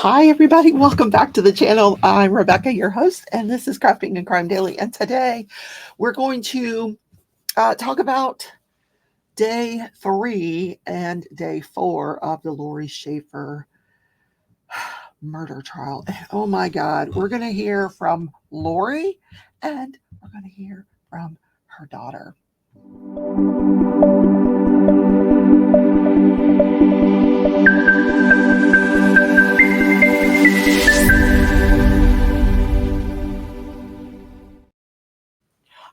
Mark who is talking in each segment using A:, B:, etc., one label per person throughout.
A: Hi, everybody. Welcome back to the channel. I'm Rebecca, your host, and this is Crafting and Crime Daily. And today we're going to talk about day 3 and day 4 of the Laurie Schaefer murder trial. Oh my God. We're going to hear from Laurie and we're going to hear from her daughter.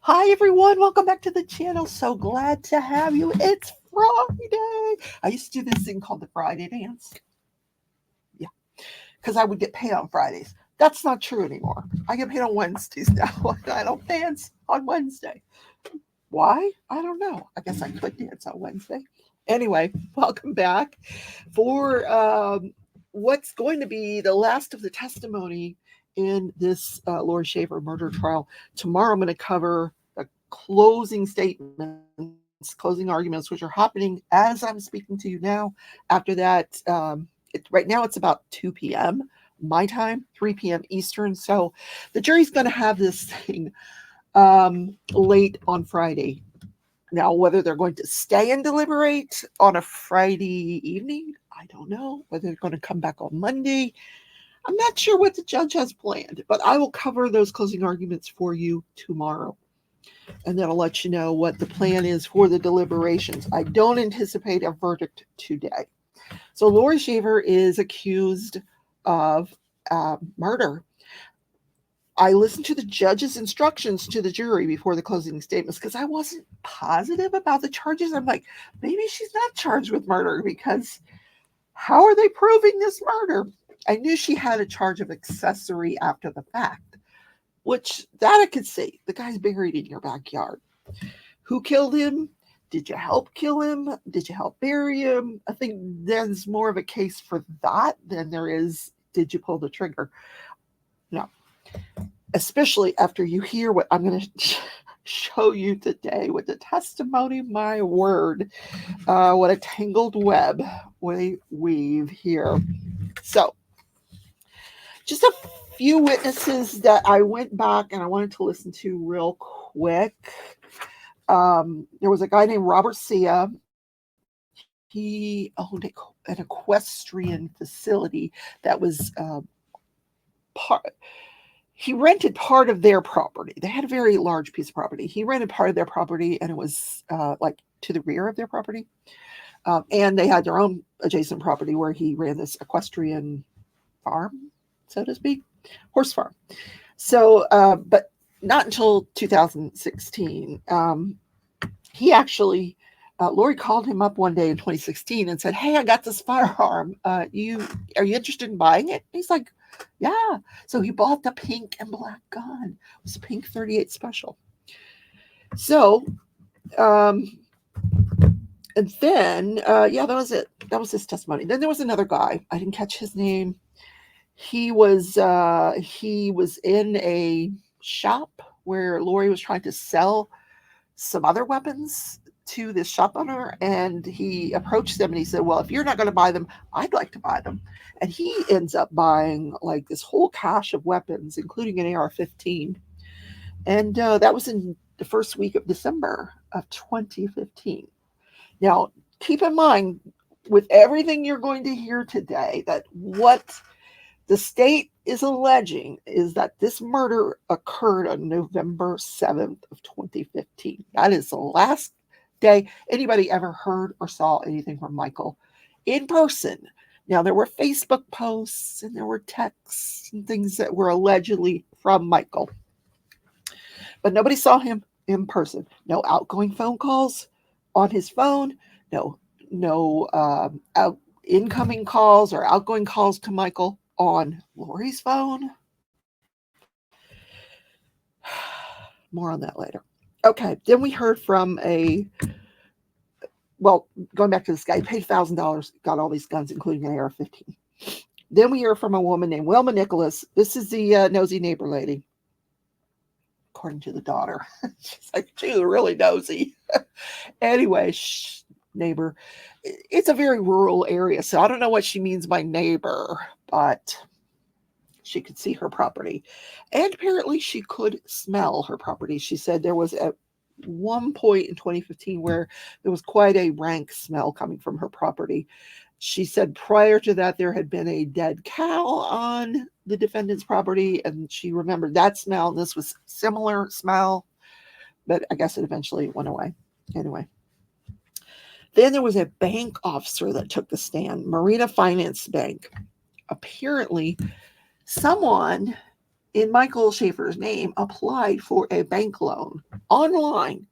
A: Hi, everyone. Welcome back to the channel. So glad to have you. It's Friday. I used to do this thing called the Friday dance. Yeah, because I would get paid on Fridays. That's not true anymore. I get paid on Wednesdays now. I don't dance on Wednesday. Why? I don't know. I guess I could dance on Wednesday. Anyway, welcome back for what's going to be the last of the testimony in this Laurie Schaefer murder trial. Tomorrow I'm going to cover the closing statements, closing arguments, which are happening as I'm speaking to you now. After that, right now it's about 2 p.m. my time, 3 p.m. Eastern. So the jury's going to have this thing late on Friday. Now, whether they're going to stay and deliberate on a Friday evening, I don't know. Whether they're going to come back on Monday, I'm not sure what the judge has planned, but I will cover those closing arguments for you tomorrow. And then I'll let you know what the plan is for the deliberations. I don't anticipate a verdict today. So Laurie Schaefer is accused of murder. I listened to the judge's instructions to the jury before the closing statements because I wasn't positive about the charges. I'm like, maybe she's not charged with murder because how are they proving this murder? I knew she had a charge of accessory after the fact, which that I could see. The guy's buried in your backyard. Who killed him? Did you help kill him? Did you help bury him? I think there's more of a case for that than there is, did you pull the trigger? No. Especially after you hear what I'm going to show you today with the testimony, my word, what a tangled web we weave here. So, just a few witnesses that I went back and I wanted to listen to real quick. There was a guy named Robert Sia. He owned an equestrian facility that was he rented part of their property. They had a very large piece of property. He rented part of their property, and it was like to the rear of their property. And they had their own adjacent property where he ran this equestrian farm, so to speak, horse farm. So, but not until 2016. He actually, Laurie called him up one day in 2016 and said, "Hey, I got this firearm. Are you interested in buying it?" He's like, "Yeah." So he bought the pink and black gun. It was a pink 38 special. So, and then, yeah, that was it. That was his testimony. Then there was another guy. I didn't catch his name. He was in a shop where Laurie was trying to sell some other weapons to this shop owner, and he approached them and he said, "Well, if you're not going to buy them, I'd like to buy them." And he ends up buying like this whole cache of weapons, including an AR-15. And that was in the first week of December of 2015. Now, keep in mind, with everything you're going to hear today, that what the state is alleging is that this murder occurred on November 7th of 2015. That is the last day anybody ever heard or saw anything from Michael in person. Now, there were Facebook posts and there were texts and things that were allegedly from Michael, but nobody saw him in person. No outgoing phone calls on his phone, no incoming calls or outgoing calls to Michael on Laurie's phone. More on that later. Okay, then we heard from going back to this guy, he paid $1,000, got all these guns, including an AR-15. Then we hear from a woman named Wilma Nicholas. This is the nosy neighbor lady, according to the daughter. She's like, she's really nosy. Anyway, neighbor. It's a very rural area, so I don't know what she means by neighbor, but she could see her property. And apparently she could smell her property. She said there was at one point in 2015 where there was quite a rank smell coming from her property. She said prior to that there had been a dead cow on the defendant's property, and she remembered that smell. This was similar smell, but I guess it eventually went away. Anyway. Then there was a bank officer that took the stand, Marina Finance Bank. Apparently, someone in Michael Schaefer's name applied for a bank loan online.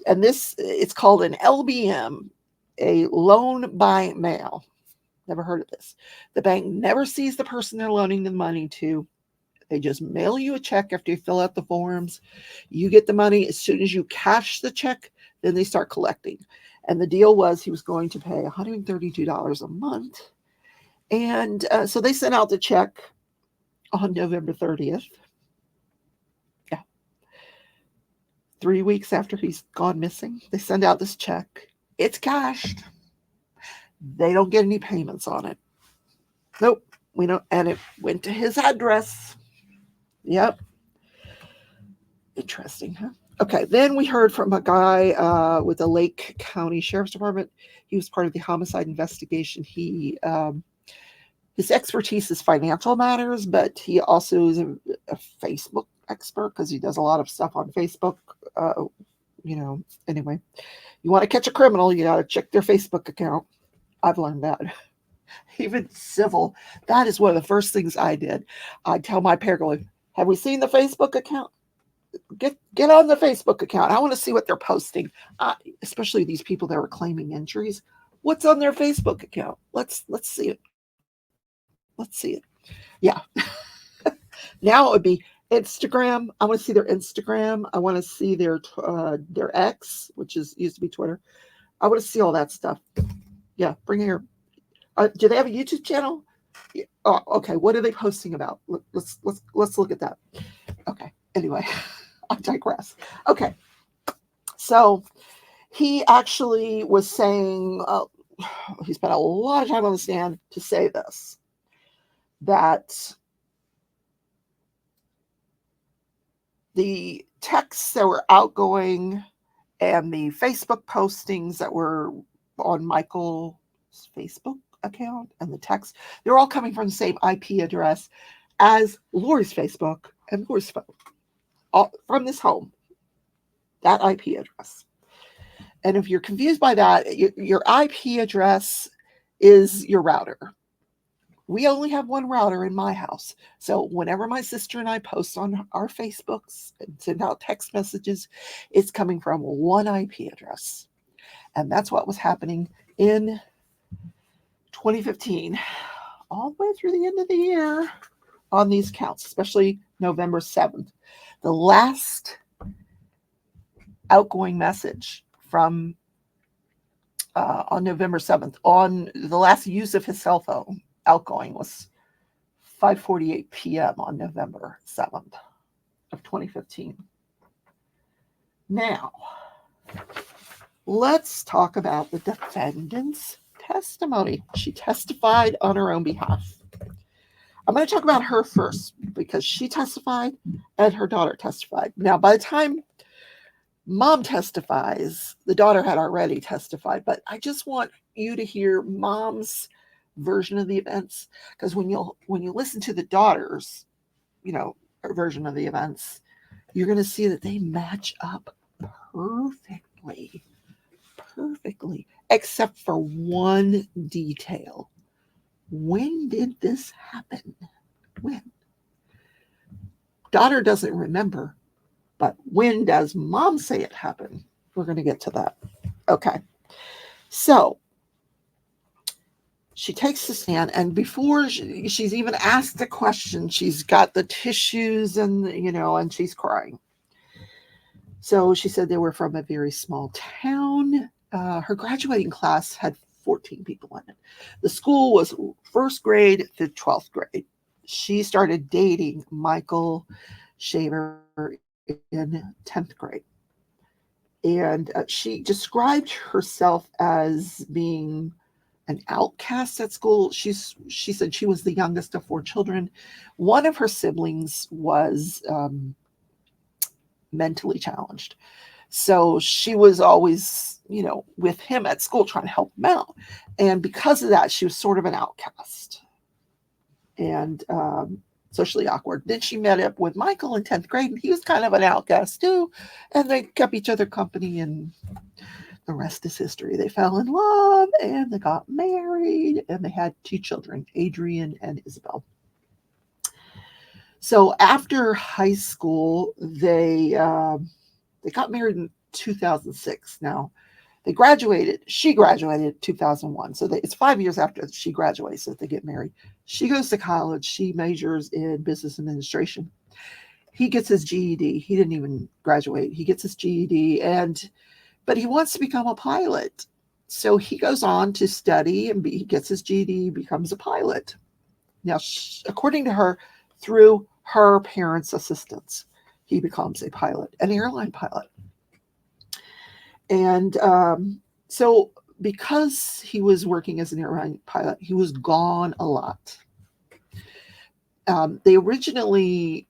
A: And it's called an LBM, a loan by mail. Never heard of this. The bank never sees the person they're loaning the money to. They just mail you a check after you fill out the forms. You get the money. As soon as you cash the check, then they start collecting. And the deal was he was going to pay $132 a month. And so they sent out the check on November 30th. Yeah. 3 weeks after he's gone missing, they send out this check. It's cashed. They don't get any payments on it. Nope. We don't. And it went to his address. Yep. Interesting, huh? Okay, then we heard from a guy with the Lake County Sheriff's Department. He was part of the homicide investigation. His expertise is financial matters, but he also is a Facebook expert because he does a lot of stuff on Facebook. Anyway, you want to catch a criminal, you got to check their Facebook account. I've learned that. Even civil, that is one of the first things I did. I'd tell my paralegal, have we seen the Facebook account? Get on the Facebook account. I want to see what they're posting, especially these people that are claiming injuries. What's on their Facebook account? Let's see it. Let's see it. Yeah. Now it would be Instagram. I want to see their Instagram. I want to see their X, which used to be Twitter. I want to see all that stuff. Yeah, bring here. Do they have a YouTube channel? Yeah. Oh, okay. What are they posting about? Let's look at that. Okay. Anyway, I digress. Okay. So he actually was saying, he spent a lot of time on the stand to say this, that the texts that were outgoing and the Facebook postings that were on Michael's Facebook account and the text, they're all coming from the same IP address as Laurie's Facebook and Laurie's phone, all from this home, that IP address. And if you're confused by that, your IP address is your router. We only have one router in my house. So whenever my sister and I post on our Facebooks and send out text messages, it's coming from one IP address. And that's what was happening in 2015, all the way through the end of the year on these counts, especially November 7th. The last outgoing message from on November 7th, on the last use of his cell phone, outgoing, was 5:48 p.m. on November 7th of 2015. Now, let's talk about the defendant's testimony. She testified on her own behalf. I'm going to talk about her first because she testified and her daughter testified. Now, by the time Mom testifies, the daughter had already testified, but I just want you to hear Mom's version of the events, because when you listen to the daughter's, her version of the events, you're going to see that they match up perfectly, except for one detail. When did this happen? When? Daughter doesn't remember, but when does Mom say it happened? We're going to get to that. Okay. So she takes the stand, and before she's even asked the question, she's got the tissues and, and she's crying. So she said they were from a very small town. Her graduating class had 14 people in it. The school was first grade to 12th grade. She started dating Michael Shaver in 10th grade. And she described herself as being an outcast at school. She said she was the youngest of 4 children. One of her siblings was mentally challenged. So she was always, with him at school trying to help him out. And because of that, she was sort of an outcast and socially awkward. Then she met up with Michael in 10th grade, and he was kind of an outcast too. And they kept each other company, and the rest is history. They fell in love and they got married, and they had 2 children, Adrian and Isabel. So after high school, they got married in 2006. Now, she graduated in 2001. So it's 5 years after she graduates that they get married. She goes to college. She majors in business administration. He gets his GED. He didn't even graduate. He gets his GED, but he wants to become a pilot. So he goes on to study, and he gets his GED, becomes a pilot. Now, according to her, through her parents' assistance, he becomes a pilot, an airline pilot. And so because he was working as an airline pilot, he was gone a lot. They originally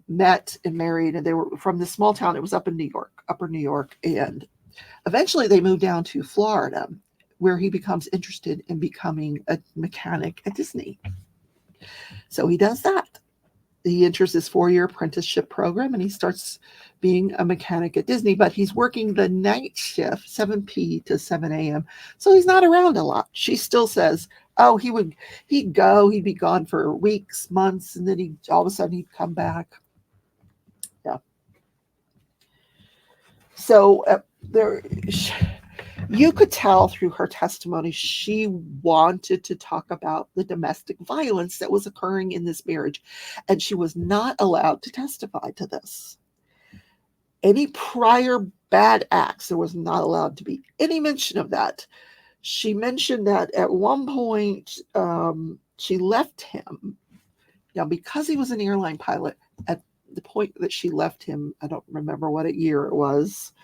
A: met and married, and they were from this small town. It was up in New York, upper New York. And eventually they moved down to Florida, where he becomes interested in becoming a mechanic at Disney. So he does that. He enters this 4-year apprenticeship program, and he starts being a mechanic at Disney, but he's working the night shift, 7 p to 7 a.m. So he's not around a lot. She still says, oh, he'd be gone for weeks, months, and then all of a sudden he'd come back. Yeah. So you could tell through her testimony, she wanted to talk about the domestic violence that was occurring in this marriage, and she was not allowed to testify to this. Any prior bad acts, there was not allowed to be any mention of that. She mentioned that at one point she left him. Now, because he was an airline pilot, at the point that she left him, I don't remember what year it was,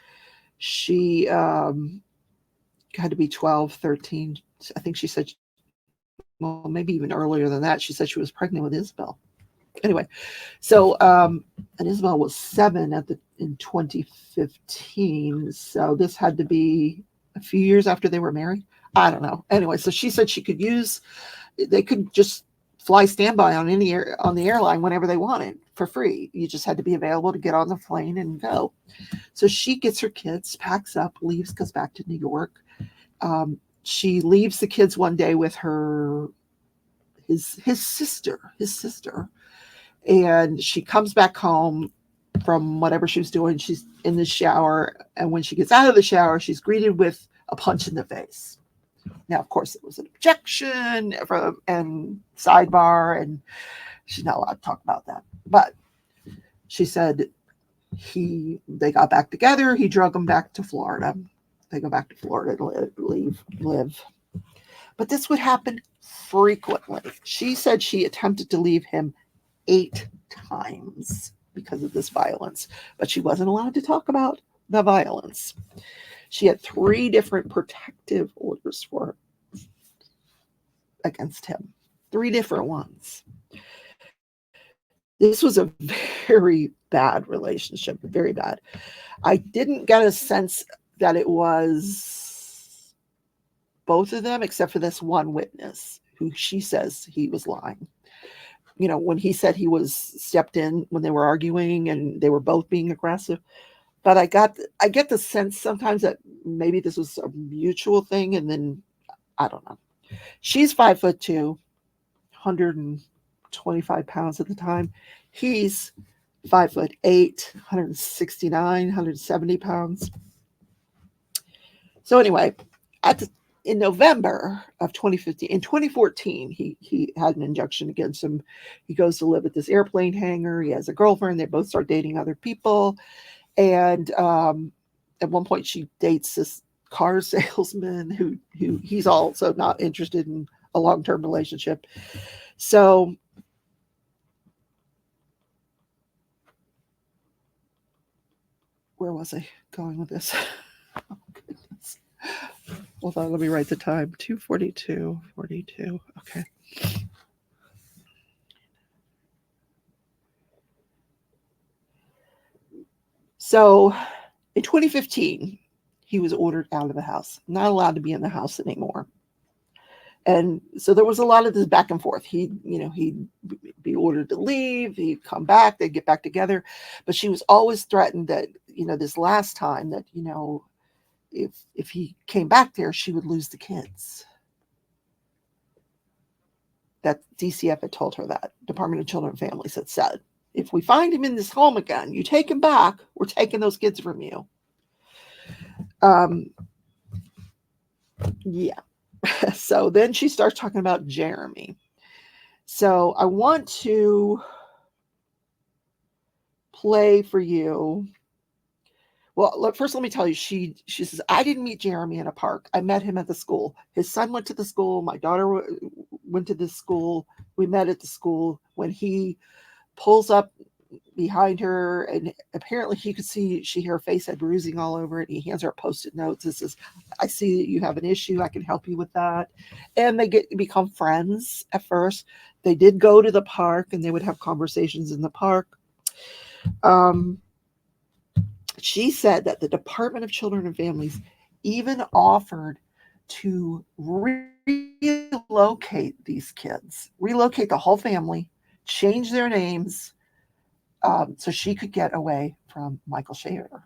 A: she had to be 12, 13. I think she said, well, maybe even earlier than that, she said she was pregnant with Isabel. Anyway, so and Isabel was 7 in 2015. So this had to be a few years after they were married. I don't know. Anyway, so she said they could just fly standby on the airline whenever they wanted for free. You just had to be available to get on the plane and go. So she gets her kids, packs up, leaves, goes back to New York. She leaves the kids one day with his sister, and she comes back home from whatever she was doing. She's in the shower, and when she gets out of the shower, she's greeted with a punch in the face. Now, of course, it was an objection and sidebar, and she's not allowed to talk about that. But she said they got back together. He drug them back to Florida. They go back to Florida to live. But this would happen frequently. She said she attempted to leave him 8 times because of this violence, but she wasn't allowed to talk about the violence. She had 3 different protective orders against him, 3 different ones. This was a very bad relationship, very bad. I didn't get a sense that it was both of them, except for this one witness who she says he was lying. When he said he was stepped in when they were arguing and they were both being aggressive. But I get the sense sometimes that maybe this was a mutual thing, and then I don't know. She's 5'2", 125 pounds at the time. He's 5'8", 169, 170 pounds. So anyway, in November of 2015, in 2014, he had an injunction against him. He goes to live at this airplane hangar. He has a girlfriend. They both start dating other people. And at one point, she dates this car salesman who he's also not interested in a long-term relationship. So where was I? going with this? Oh, goodness. Hold on, let me write the time. 2:42, 42. Okay. So in 2015, he was ordered out of the house, not allowed to be in the house anymore. And so there was a lot of this back and forth. He'd be ordered to leave, he'd come back, they'd get back together. But she was always threatened that, this last time that, if he came back there, she would lose the kids. That DCF had told her that. Department of Children and Families had said, if we find him in this home again, you take him back, we're taking those kids from you. Yeah. So then she starts talking about Jeremy. So I want to play for you. Well, first let me tell you, she says, I didn't meet Jeremy in a park. I met him at the school. His son went to the school. My daughter went to this school. We met at the school. When he pulls up behind her, and apparently she her face had bruising all over it. He hands her a Post-it note. This is, I see that you have an issue. I can help you with that. And they become friends at first. They did go to the park, and they would have conversations in the park. She said that the Department of Children and Families even offered to relocate these kids, relocate the whole family, change their names, so she could get away from Michael Shaver.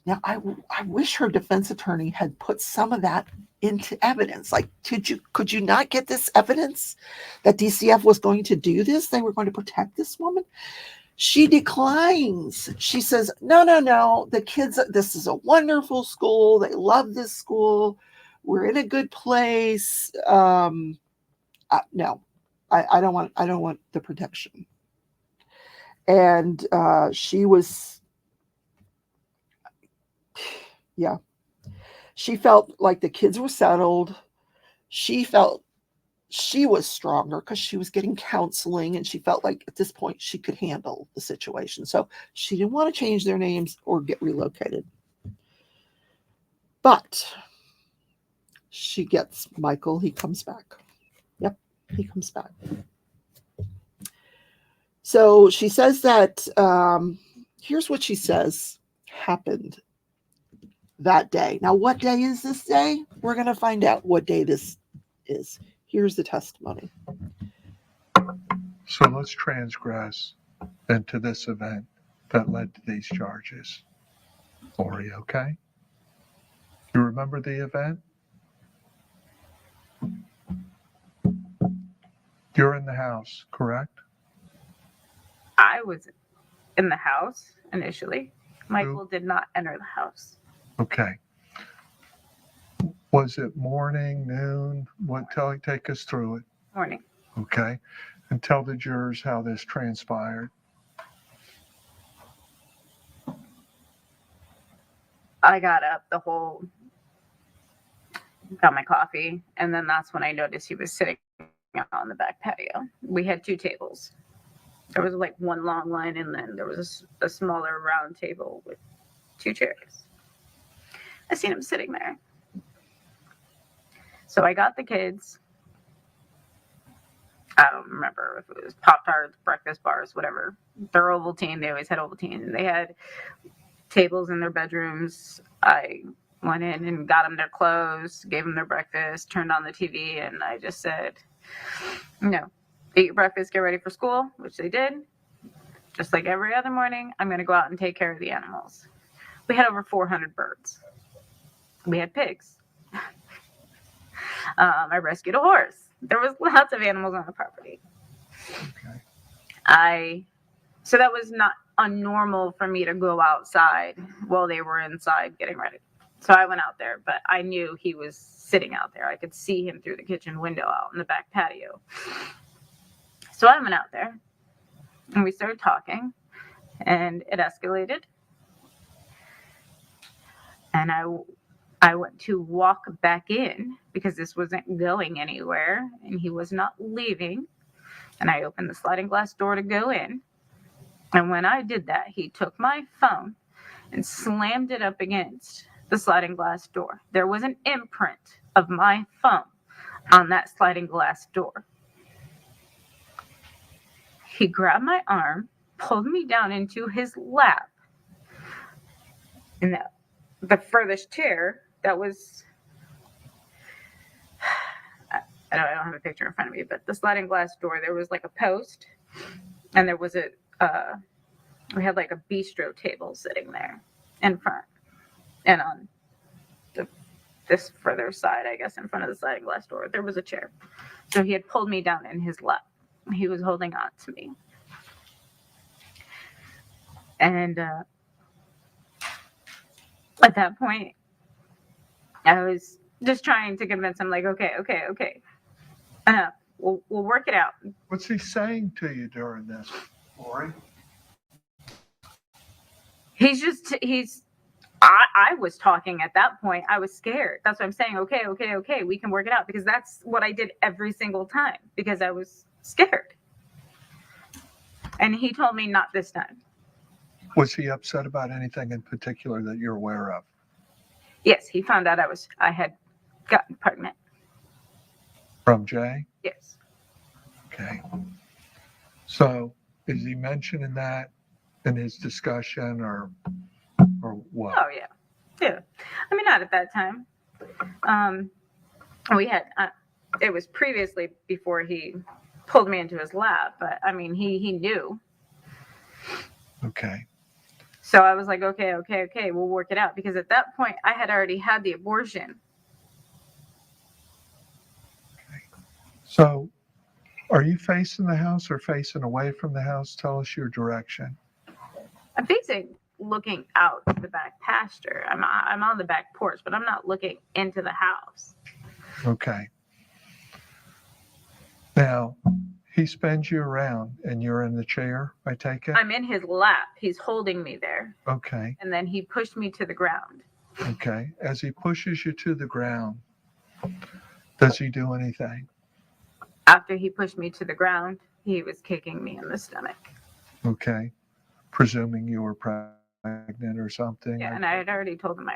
A: Now, I wish her defense attorney had put some of that into evidence. Like, could you not get this evidence that DCF was going to do this? They were going to protect this woman? She declines. She says, no, the kids, this is a wonderful school. They love this school. We're in a good place. No, I don't want the protection. And she was, yeah, she felt like the kids were settled. She felt she was stronger because she was getting counseling, and she felt like at this point she could handle the situation. So she didn't want to change their names or get relocated. But she gets Michael. He comes back. Yep, he comes back. So she says that, here's what she says happened that day. Now, what day is this day? We're going to find out what day this is. Here's the testimony.
B: So let's transgress into this event that led to these charges. Laurie, okay? You remember the event? You're in the house, correct?
C: I was in the house initially. Michael did not enter the house.
B: Okay. Was it morning, noon? Take us through it.
C: Morning.
B: Okay. And tell the jurors how this transpired.
C: I got up, got my coffee, and then that's when I noticed he was sitting on the back patio. We had 2 tables. There was like one long line, and then there was a smaller round table with 2 chairs. I seen him sitting there. So I got the kids. I don't remember if it was Pop-Tarts, breakfast bars, whatever. They're Ovaltine. They always had Ovaltine. They had tables in their bedrooms. I went in and got them their clothes, gave them their breakfast, turned on the TV, and I just said, no, eat your breakfast, get ready for school, which they did. Just like every other morning, I'm going to go out and take care of the animals. We had over 400 birds. We had pigs. I rescued a horse. There was lots of animals on the property.
B: Okay.
C: So that was not unnormal for me to go outside while they were inside getting ready. So I went out there, but I knew he was sitting out there. I could see him through the kitchen window out in the back patio. So I went out there and we started talking, and it escalated. And I went to walk back in because this wasn't going anywhere and he was not leaving. And I opened the sliding glass door to go in. And when I did that, he took my phone and slammed it up against the sliding glass door. There was an imprint of my thumb on that sliding glass door. He grabbed my arm, pulled me down into his lap in the furthest chair that was, I don't have a picture in front of me, but the sliding glass door, there was like a post, and there was we had like a bistro table sitting there in front, and on this further side, I guess, in front of the sliding glass door, there was a chair. So he had pulled me down in his lap. He was holding on to me. And at that point, I was just trying to convince him, like, okay. We'll work it out.
B: What's he saying to you during this, Laurie?
C: I was talking at that point. I was scared. That's what I'm saying. Okay. We can work it out, because that's what I did every single time, because I was scared. And he told me not this time.
B: Was he upset about anything in particular that you're aware of?
C: Yes, he found out I had gotten pregnant.
B: From Jay?
C: Yes.
B: Okay. So is he mentioning that in his discussion or what?
C: Oh yeah. I mean, not at that time. We had it was previously before he pulled me into his lap, but I mean, he knew.
B: Okay.
C: So I was like, okay, we'll work it out, because at that point I had already had the abortion.
B: Okay. So are you facing the house or facing away from the house? Tell us your direction.
C: I'm facing looking out to the back pasture. I'm on the back porch, but I'm not looking into the house.
B: Okay. Now, he spins you around and you're in the chair, I take it?
C: I'm in his lap. He's holding me there.
B: Okay.
C: And then he pushed me to the ground.
B: Okay. As he pushes you to the ground, does he do anything?
C: After he pushed me to the ground, he was kicking me in the stomach.
B: Okay. Presuming you were pregnant or something?
C: Yeah, and I had already told him I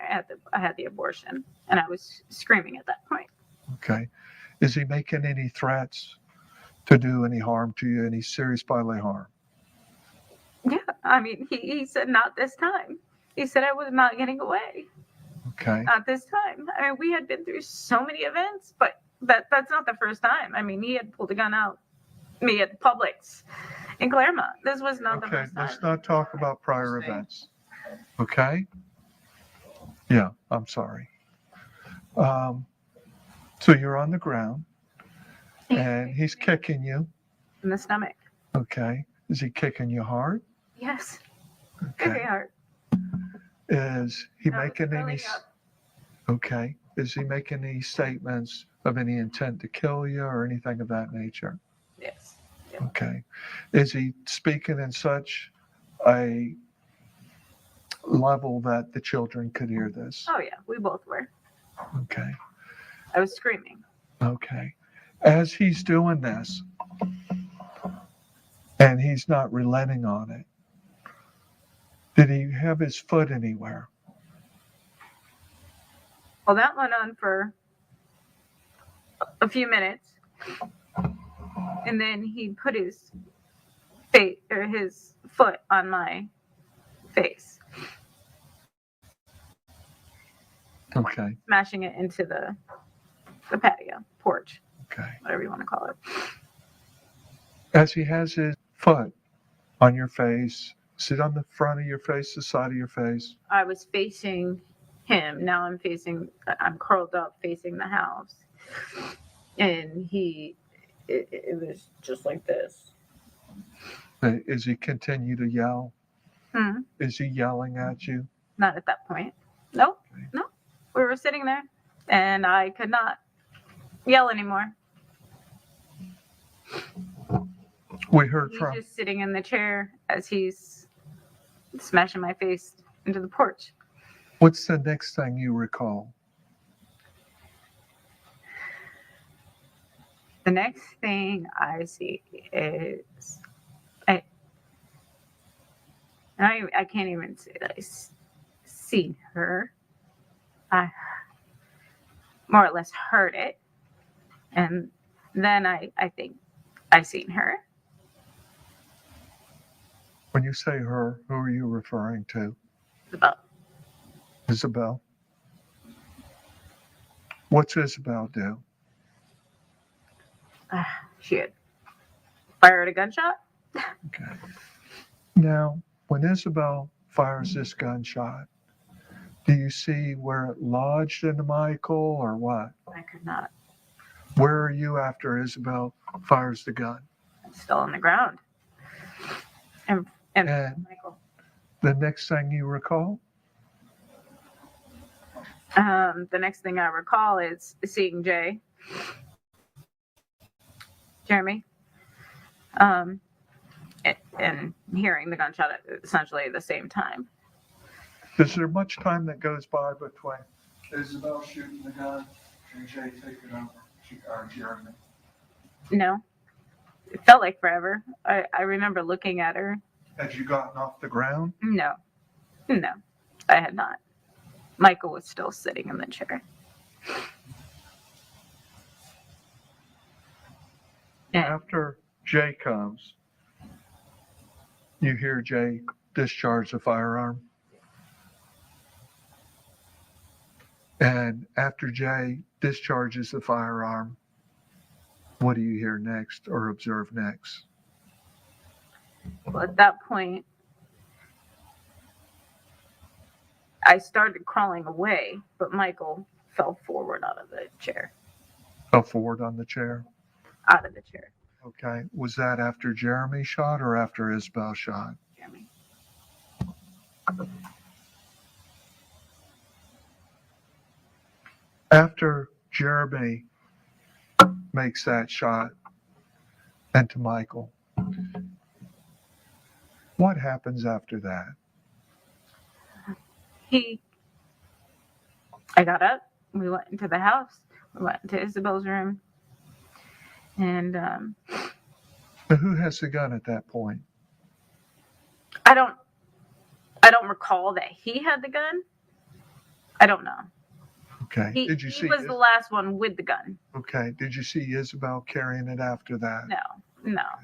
C: had the abortion, and I was screaming at that point.
B: Okay. Is he making any threats to do any harm to you, any serious bodily harm?
C: Yeah, I mean, he said not this time. He said I was not getting away.
B: Okay.
C: Not this time. I mean, we had been through so many events, but that's not the first time. I mean, he had pulled a gun out me at Publix in Claremont. This was not the first time.
B: Let's not talk about prior events. Okay? Yeah, I'm sorry. So you're on the ground and he's kicking you.
C: In the stomach.
B: Okay. Is he kicking you hard?
C: Yes.
B: Okay.
C: Very hard.
B: Is he
C: I was
B: making any?
C: curling up.
B: Okay. Is he making any statements of any intent to kill you or anything of that nature?
C: Yes.
B: Okay. Is he speaking in such a level that the children could hear this?
C: Oh yeah, we both were.
B: Okay.
C: I was screaming.
B: Okay. As he's doing this, and he's not relenting on it, did he have his foot anywhere?
C: Well, that went on for a few minutes, and then he put his face or his foot on my face,
B: Okay.
C: smashing it into the patio porch,
B: Okay.
C: whatever you want to call it.
B: As he has his foot on your face, is it on the front of your face, the side of your face?
C: I was facing him. Now I'm curled up facing the house, and it was just like this.
B: Is he continue to yell?
C: Hmm.
B: Is he yelling at you?
C: Not at that point. Nope.
B: Okay.
C: No. We were sitting there, and I could not yell anymore.
B: We heard
C: He's
B: from.
C: just sitting in the chair as he's smashing my face into the porch.
B: What's the next thing you recall?
C: The next thing I see is I can't even say that seen her. I more or less heard it. And then I think I seen her.
B: When you say her, who are you referring to?
C: Isabel.
B: Isabel? What's Isabel do?
C: She had fired a gunshot.
B: Okay. Now, when Isabel fires this gunshot, do you see where it lodged into Michael or what?
C: I could not.
B: Where are you after Isabel fires the gun?
C: I'm still on the ground. And
B: And
C: Michael.
B: the next thing you recall?
C: The next thing I recall is seeing Jeremy, and hearing the gunshot at essentially the same time.
B: Is there much time that goes by between Isabel shooting the gun and Jay taking over, or Jeremy?
C: No, it felt like forever. I remember looking at her.
B: Had you gotten off the ground?
C: No, I had not. Michael was still sitting in the chair. And
B: After Jay comes, you hear Jay discharge the firearm. And after Jay discharges the firearm, what do you hear next or observe next?
C: well, at that point, I started crawling away, but Michael fell forward out of the chair.
B: Fell forward on the chair.
C: Out of the chair,
B: Okay. Was that after Jeremy shot or after Isabel shot?
C: Jeremy.
B: After Jeremy makes that shot into Michael, what happens after that?
C: I got up. We went into the house. We went into Isabel's room. And
B: Now, who has the gun at that point?
C: I don't recall that he had the gun. I don't know.
B: Okay.
C: He
B: Did you see?
C: was the last one with the gun.
B: Okay. Did you see Isabel carrying it after that?
C: No.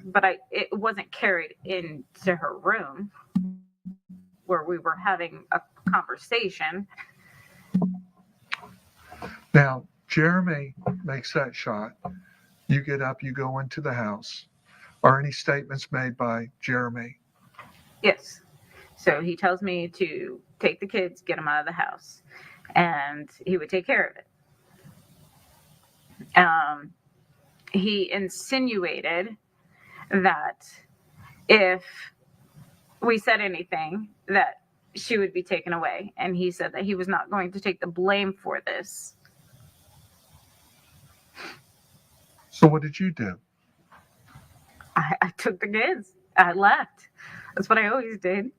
C: But it wasn't carried into her room where we were having a conversation.
B: Now, Jeremy makes that shot. You get up, you go into the house. Are any statements made by Jeremy?
C: Yes. So he tells me to take the kids, get them out of the house, and he would take care of it. He insinuated that if we said anything, that she would be taken away. And he said that he was not going to take the blame for this.
B: So what did you do?
C: I took the kids. I left. That's what I always did.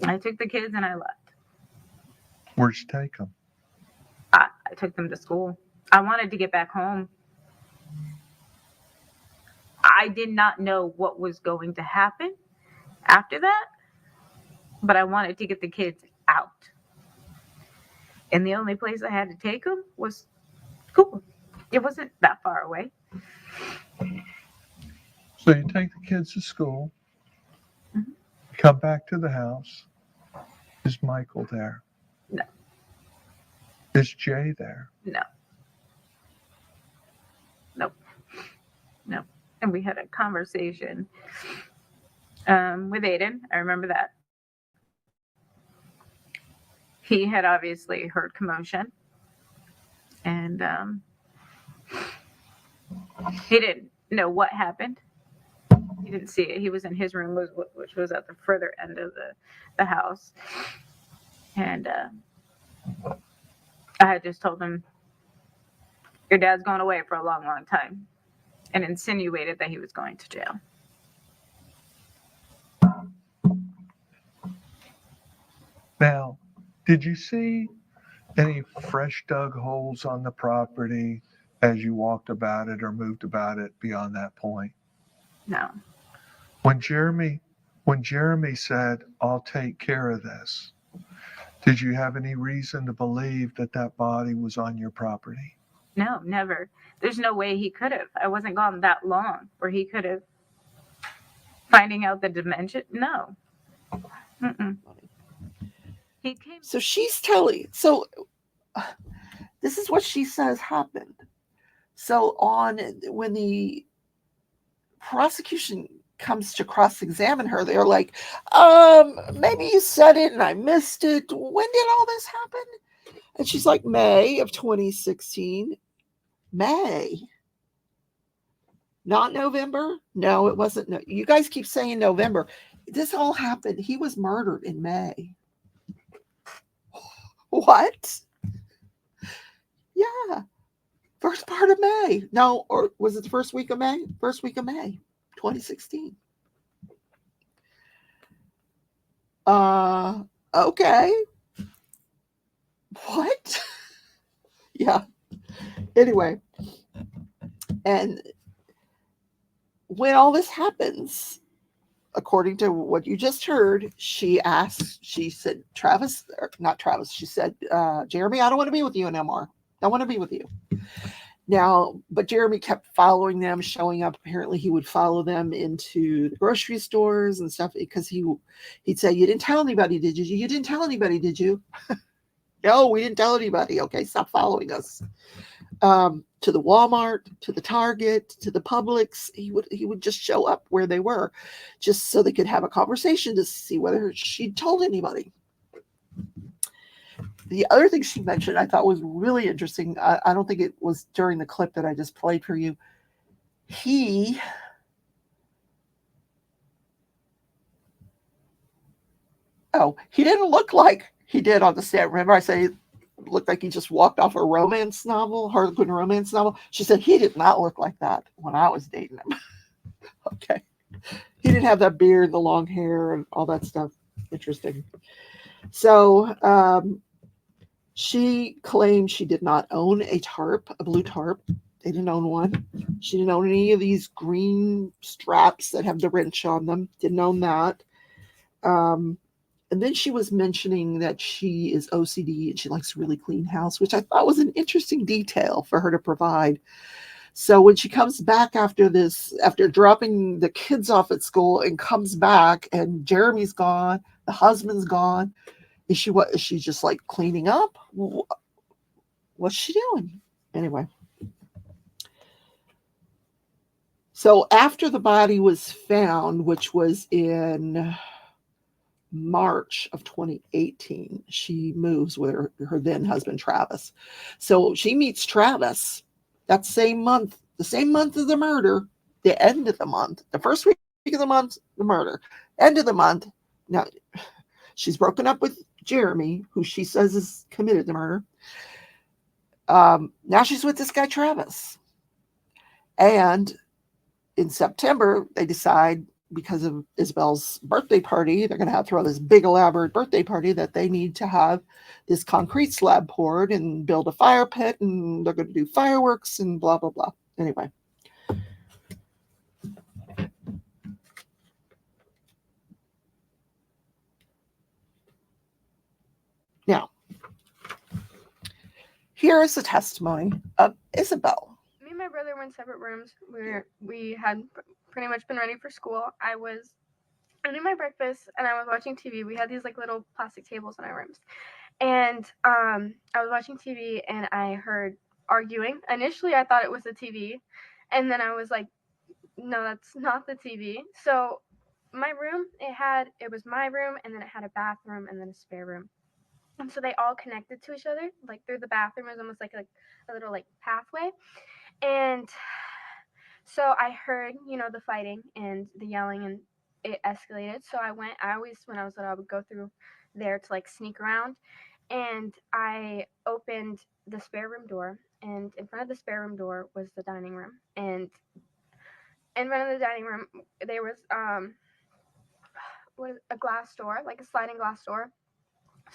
C: I took the kids and I left.
B: Where'd you take them?
C: I took them to school. I wanted to get back home. I did not know what was going to happen after that, but I wanted to get the kids out. And the only place I had to take them was school. It wasn't that far away.
B: So you take the kids to school,
C: Mhm.
B: come back to the house. Is Michael there?
C: No.
B: Is Jay there?
C: No. And we had a conversation with Aiden. I remember that. He had obviously heard commotion. And he didn't know what happened. He didn't see it. He was in his room, which was at the further end of the house. And I had just told him, your dad's going away for a long, long time. And insinuated that he was going to jail.
B: Now, did you see any fresh dug holes on the property as you walked about it or moved about it beyond that point?
C: No.
B: When Jeremy When Jeremy said, "I'll take care of this," did you have any reason to believe that that body was on your property?
C: No, never. There's no way he could have. I wasn't gone that long where he could have. Finding out the dimension? No. Mm-mm. He came.
A: So she's telling. So this is what she says happened. So on when the prosecution comes to cross-examine her, they're like, maybe you said it and I missed it. When did all this happen? And she's like, May of 2016. May. Not November? No, it wasn't. No, you guys keep saying November. This all happened. He was murdered in May. What? Yeah. First part of May. No, or was it the first week of May? First week of May, 2016. Okay. What? Yeah. Anyway. And when all this happens, according to what you just heard, she said, Travis, or not Travis, she said, Jeremy, I don't want to be with you anymore. I want to be with you. Now, but Jeremy kept following them, showing up. Apparently, he would follow them into the grocery stores and stuff because he'd say, "You didn't tell anybody, did you? You didn't tell anybody, did you?" No, we didn't tell anybody. Okay, stop following us. To the Walmart, to the Target, to the Publix, he would just show up where they were, just so they could have a conversation to see whether she'd told anybody. The other thing she mentioned I thought was really interesting. I don't think it was during the clip that I just played for you. He didn't look like he did on the stand. Remember I say it looked like he just walked off a romance novel, Harlequin romance novel? She said he did not look like that when I was dating him. Okay. He didn't have that beard, the long hair, and all that stuff. Interesting. So, she claimed she did not own a tarp, a blue tarp. They didn't own one. She didn't own any of these green straps that have the wrench on them. Didn't own that. And then she was mentioning that she is OCD and she likes a really clean house, which I thought was an interesting detail for her to provide. So when she comes back after dropping the kids off at school and comes back and Jeremy's gone, the husband's gone, is she just like cleaning up? What's she doing? Anyway. So after the body was found, which was in March of 2018, she moves with her then husband, Travis. So she meets Travis that same month, the same month of the murder, the end of the month, the first week of the month, the murder, end of the month. Now, she's broken up with Jeremy, who she says has committed the murder. Now she's with this guy, Travis. And in September, they decide, because of Isabel's birthday party, they're going to throw this big elaborate birthday party, that they need to have this concrete slab poured and build a fire pit, and they're going to do fireworks and blah, blah, blah. Anyway. Now, here is the testimony of Isabel.
D: Me and my brother were in separate rooms. We had pretty much been ready for school. I was eating my breakfast and I was watching TV. We had these like little plastic tables in our rooms. And I was watching TV and I heard arguing. Initially I thought it was the TV. And then I was like, no, that's not the TV. So my room, it was my room, and then it had a bathroom and then a spare room. And so they all connected to each other, like through the bathroom. It was almost like a little like pathway. And so I heard, the fighting and the yelling, and it escalated. So when I was little, I would go through there to like sneak around, and I opened the spare room door, and in front of the spare room door was the dining room. And in front of the dining room, there was a glass door, like a sliding glass door.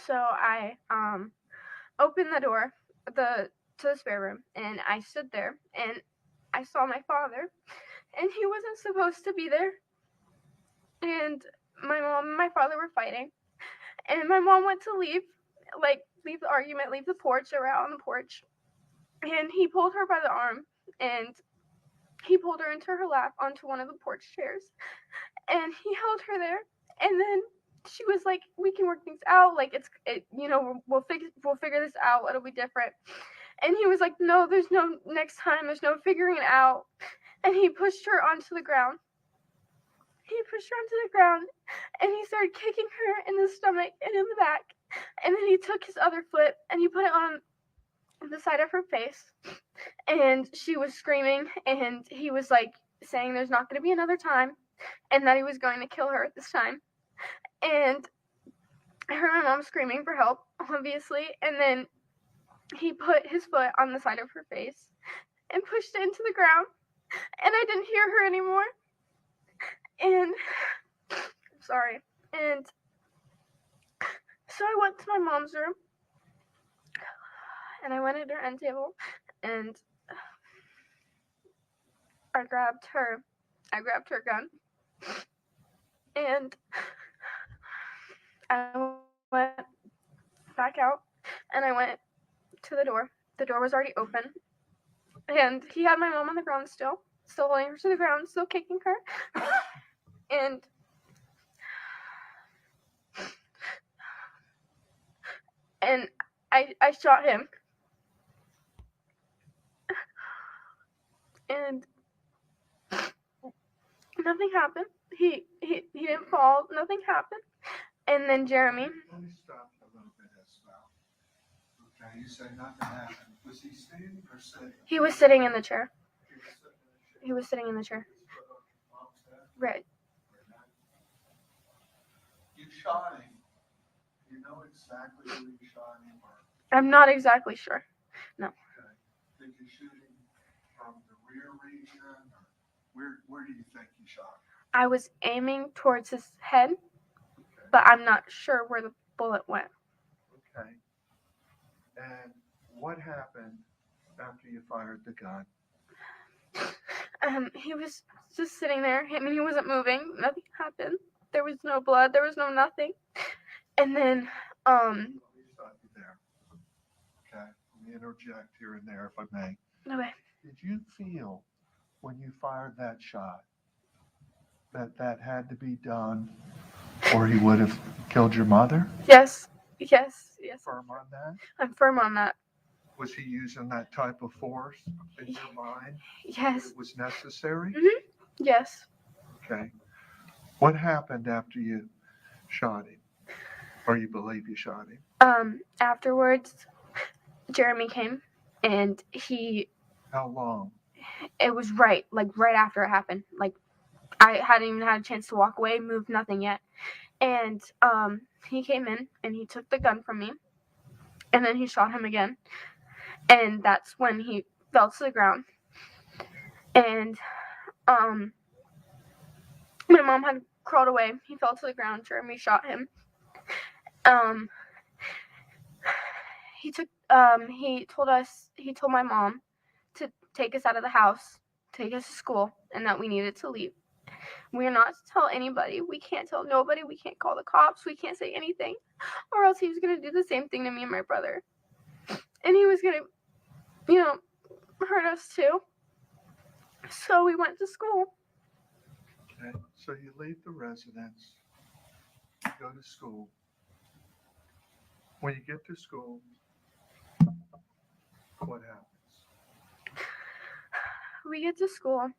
D: So I opened the door to the spare room, and I stood there, and I saw my father, and he wasn't supposed to be there. And my mom and my father were fighting, and my mom went to leave the argument, leave the porch. They were out on the porch, and he pulled her by the arm, and he pulled her into her lap onto one of the porch chairs, and he held her there, and then she was like, "We can work things out. Like we'll figure this out. It'll be different." And he was like, "No, there's no next time. There's no figuring it out." And he pushed her onto the ground. And he started kicking her in the stomach and in the back. And then he took his other foot and he put it on the side of her face. And she was screaming, and he was like saying there's not going to be another time, and that he was going to kill her at this time. And I heard my mom screaming for help, obviously, and then he put his foot on the side of her face and pushed it into the ground, and I didn't hear her anymore. And sorry. And so I went to my mom's room, and I went at her end table, and I grabbed her gun, and I went back out, and I went to the door. The door was already open, and he had my mom on the ground still holding her to the ground, still kicking her. And I shot him, and nothing happened. He didn't fall. Nothing happened. And then Jeremy.
B: Let me stop you a little bit, Isabel. Okay, you say nothing happened. Was he standing or sitting?
D: He was sitting in the chair.
B: He was sitting in the chair.
D: Right.
B: You shot him. You know exactly who you shot him, or
D: I'm not exactly sure.
B: okay. Did you shoot him from the rear region, or where do you think you shot him?
D: I was aiming towards his head,
B: Okay.
D: but I'm not sure where the bullet went.
B: Okay. And what happened after you fired the gun?
D: He was just sitting there. I mean, he wasn't moving. Nothing happened. There was no blood. There was no nothing. And then,
B: Let me stop you there. Okay. Let me interject here and there, if I may.
D: okay.
B: Did you feel when you fired that shot that had to be done, or he would have killed your mother?
D: Yes.
B: Firm on that?
D: I'm firm on that.
B: Was he using that type of force in your mind?
D: Yes.
B: It was necessary?
D: Yes.
B: Okay. What happened after you shot him? Or you believe you shot him?
D: Afterwards, Jeremy came, and
B: How long?
D: it was right after it happened. Like, I hadn't even had a chance to walk away, move, nothing yet. And he came in, and he took the gun from me, and then he shot him again. And that's when he fell to the ground. And my mom had crawled away. He fell to the ground. Jeremy shot him. He told my mom to take us out of the house, take us to school, and that we needed to leave. We are not to tell anybody. We can't tell nobody. We can't call the cops. We can't say anything, or else he was going to do the same thing to me and my brother. And he was going to, hurt us too. So we went to school.
B: Okay. So you leave the residence, you go to school. When you get to school, what happens?
D: We get to school.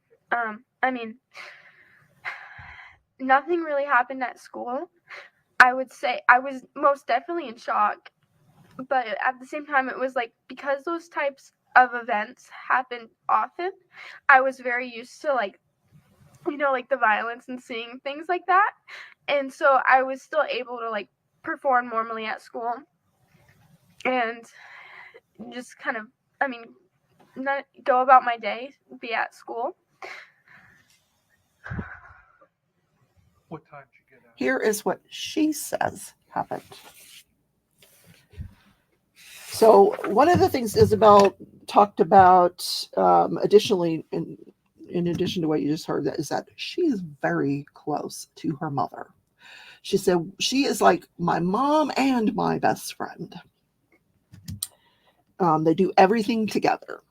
D: Nothing really happened at school. I would say I was most definitely in shock. But at the same time, it was like, because those types of events happen often, I was very used to the violence and seeing things like that. And so I was still able to perform normally at school. And just kind of, not go about my day, be at school.
B: What time did you get out?
A: Here is what she says happened. So one of the things Isabel talked about, additionally, in addition to what you just heard, is that she is very close to her mother. She said, she is like my mom and my best friend. They do everything together.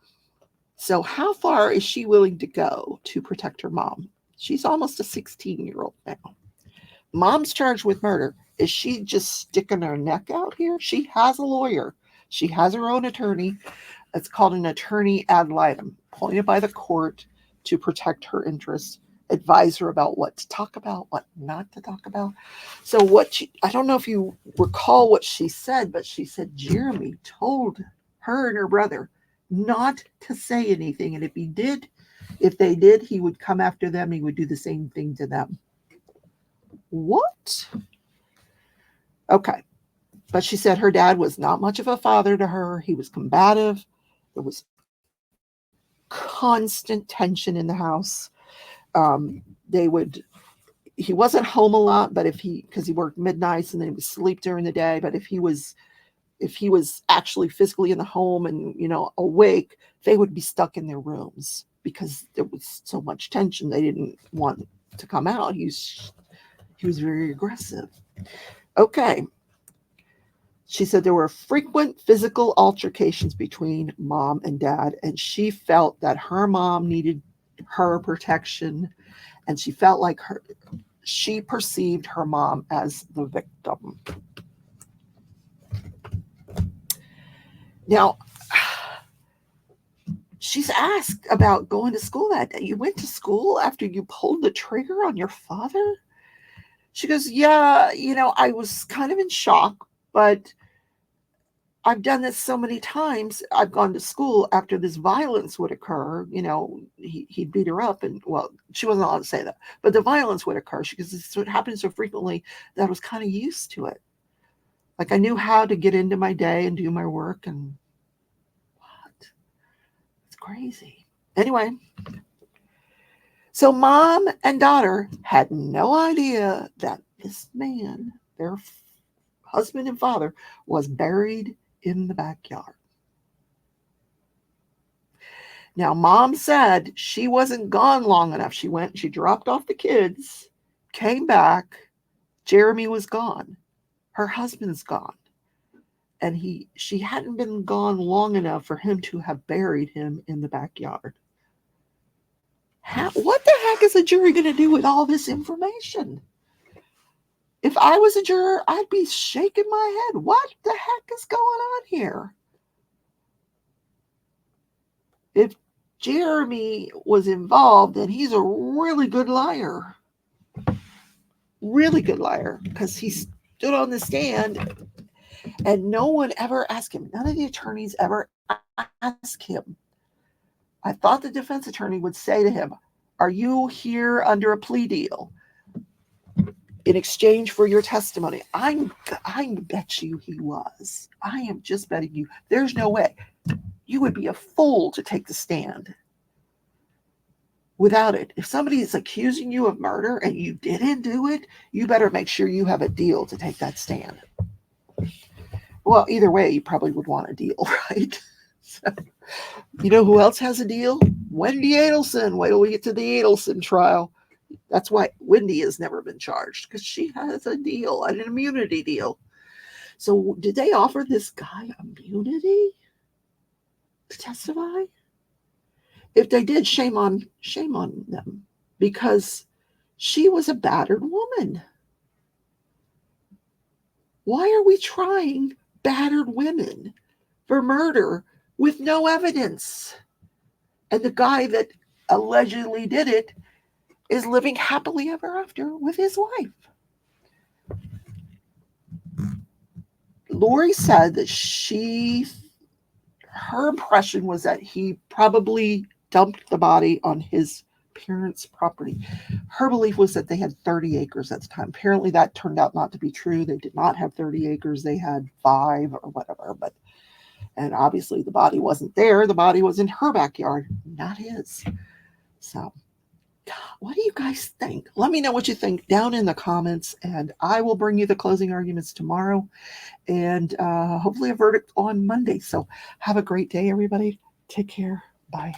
A: So how far is she willing to go to protect her mom? She's almost a 16-year-old now. Mom's charged with murder. Is she just sticking her neck out here? She has a lawyer. She has her own attorney. It's called an attorney ad litem, appointed by the court to protect her interests, advise her about what to talk about, what not to talk about. So I don't know if you recall what she said, but she said Jeremy told her and her brother not to say anything. And if they did, he would come after them. He would do the same thing to them. What? Okay. But she said her dad was not much of a father to her. He was combative. There was constant tension in the house. He wasn't home a lot, but because he worked midnights and then he would sleep during the day. But if he was actually physically in the home and, awake, they would be stuck in their rooms because there was so much tension. They didn't want to come out. He was very aggressive. Okay. She said there were frequent physical altercations between mom and dad, and she felt that her mom needed her protection, and she felt like she perceived her mom as the victim. Now, she's asked about going to school that day. You went to school after you pulled the trigger on your father? She goes, yeah, I was kind of in shock, but I've done this so many times. I've gone to school after this violence would occur. He'd beat her up, and well, she wasn't allowed to say that, but the violence would occur because this would happen so frequently that I was kind of used to it. Like I knew how to get into my day and do my work, and what? It's crazy. Anyway, so mom and daughter had no idea that this man, their husband and father, was buried in the backyard. Now, mom said she wasn't gone long enough. She dropped off the kids, came back. Jeremy was gone. Her husband's gone. And she hadn't been gone long enough for him to have buried him in the backyard. What the heck is a jury going to do with all this information? If I was a juror, I'd be shaking my head. What the heck is going on here? If Jeremy was involved, then he's a really good liar. Really good liar, because he stood on the stand and no one ever asked him. None of the attorneys ever asked him. I thought the defense attorney would say to him, are you here under a plea deal in exchange for your testimony? I bet you he was. I am just betting you. There's no way. You would be a fool to take the stand without it. If somebody is accusing you of murder and you didn't do it, you better make sure you have a deal to take that stand. Well, either way, you probably would want a deal, right? So, you know who else has a deal? Wendy Adelson. Wait till we get to the Adelson trial. That's why Wendy has never been charged, because she has a deal, an immunity deal. So did they offer this guy immunity to testify? If they did, shame on them, because she was a battered woman. Why are we trying battered women for murder with no evidence? And the guy that allegedly did it is living happily ever after with his wife. Laurie said that her impression was that he probably dumped the body on his parents' property. Her belief was that they had 30 acres at the time. Apparently that turned out not to be true. They did not have 30 acres. They had 5 or whatever. And obviously the body wasn't there. The body was in her backyard, not his. So what do you guys think? Let me know what you think down in the comments, and I will bring you the closing arguments tomorrow, and hopefully a verdict on Monday. So have a great day, everybody. Take care. Bye.